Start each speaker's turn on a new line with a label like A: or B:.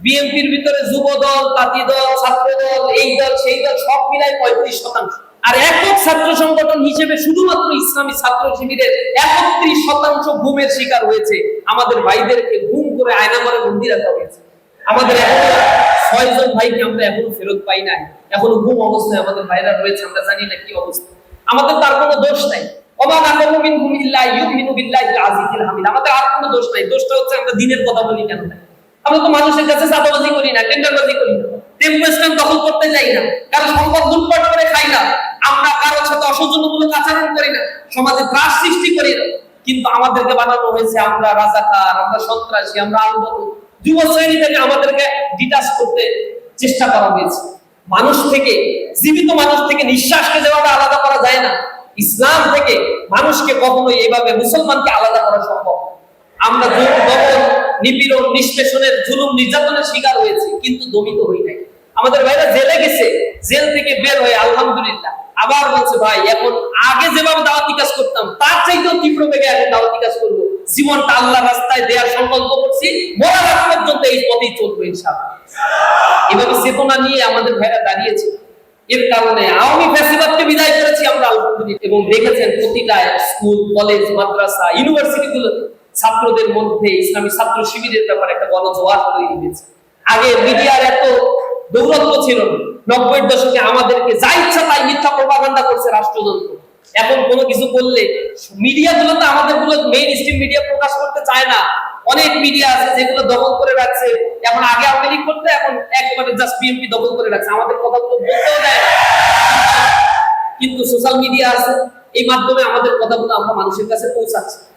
A: বিএনপির ভিতরে যুব দল, তাঁতি দল, ছাত্র দল, এই দল সেই দল সব মিলাই 35%। আর একক ছাত্র সংগঠন হিসেবে শুধুমাত্র ইসলামী ছাত্র শিবিরের 31% গুমের শিকার হয়েছে। আমাদের ভাইদেরকে গুম করে আয়নাঘরে বন্দি রাখা হয়েছে। আমাদের এখনো 6 জন ভাইকে আমরা এখনো ফেরত পাই নাই। এখনো গুম অবস্থায় আমাদের ভাইরা রয়েছে, আমরা জানি না কি অবস্থা। আমাদের তার কোনো দোষ নাই। আমাদের আর কোনো দোষ নাই। দোষটা হচ্ছে আমরা দিনের কথা বলি কেন না। আমরা তো মানুষের কাছে চাঁদাবাজি করি না, টেন্ডারবাজি করি না, টেম্পোস্ট্যান্ড দখল করতে যাই না, কারো সম্পদ লুটপাট করে খাই না, আমরা কারোর সাথে অসৌজন্যমূলক আচরণ করি না, সমাজে ত্রাস সৃষ্টি করি না। কিন্তু আমাদেরকে বানানো হয়েছে আমরা রাজাকার, আমরা সন্ত্রাসী, আমরা আলবদর। যুব শ্রেণী থেকে আমাদেরকে ডিটাচ করতে চেষ্টা করা হয়েছে। মানুষ থেকে, জীবিত মানুষ থেকে নিঃশ্বাসকে যেভাবে আলাদা করা যায় না, ইসলাম থেকে মানুষকে কখনোই এইভাবে মুসলমানকে আলাদা করা সম্ভব। আমরা দমন, নিপীড়ন, নিষ্পেষণের, জুলুম, নির্যাতনের শিকার হয়েছি, কিন্তু দমিত হই নাই। আমাদের ভাইরা জেলে গেছে, জেল থেকে বের হয়ে আলহামদুলিল্লাহ আবার বলছে ভাই এখন আগে যেভাবে দাওয়াতি কাজ করতাম তার চাইতেও তীব্র বেগে এখন দাওয়াতি কাজ করবো। জীবনটা আল্লাহর রাস্তায় দেওয়ার সংকল্প করছি, মরার আগ পর্যন্ত এই পথেই চলবো ইনশাআল্লাহ। এভাবে চেতনা নিয়ে আমাদের ভাইরা দাঁড়িয়েছে। এর কারণে আওয়ামী ফ্যাসিবাদকে বিদায় করেছি আমরা আলহামদুলিল্লাহ। এবং দেখেছেন প্রতিটা স্কুল, কলেজ, মাদ্রাসা, ইউনিভার্সিটিগুলোতে ছাত্রদের মধ্যে ইসলামী ছাত্র শিবিরের ব্যাপারে একটা গণজোয়ার তৈরি হয়েছে। আগে মিডিয়ার এত দৌরাত্ম্য ছিল না। 90-এর দশকে আমাদেরকে যা ইচ্ছা তাই মিথ্যা প্রপাগান্ডা করছে রাষ্ট্রযন্ত্র। এখন কোনো কিছু করলে মিডিয়াগুলোতে আমাদের গুলো মেইন স্ট্রিম মিডিয়া প্রকাশ করতে চায় না। অনেক মিডিয়া আছে যেগুলো দখল করে রাখছে। এখন আগে আওয়ামী লীগ করতে, এখন একেবারে জাস্ট বিএনপি দখল করে রাখছে, আমাদের কথাগুলো বলতেও দেয় না। কিন্তু সোশ্যাল মিডিয়া আছে, এই মাধ্যমে আমাদের কথাগুলো আমরা মানুষের কাছে পৌঁছাচ্ছি।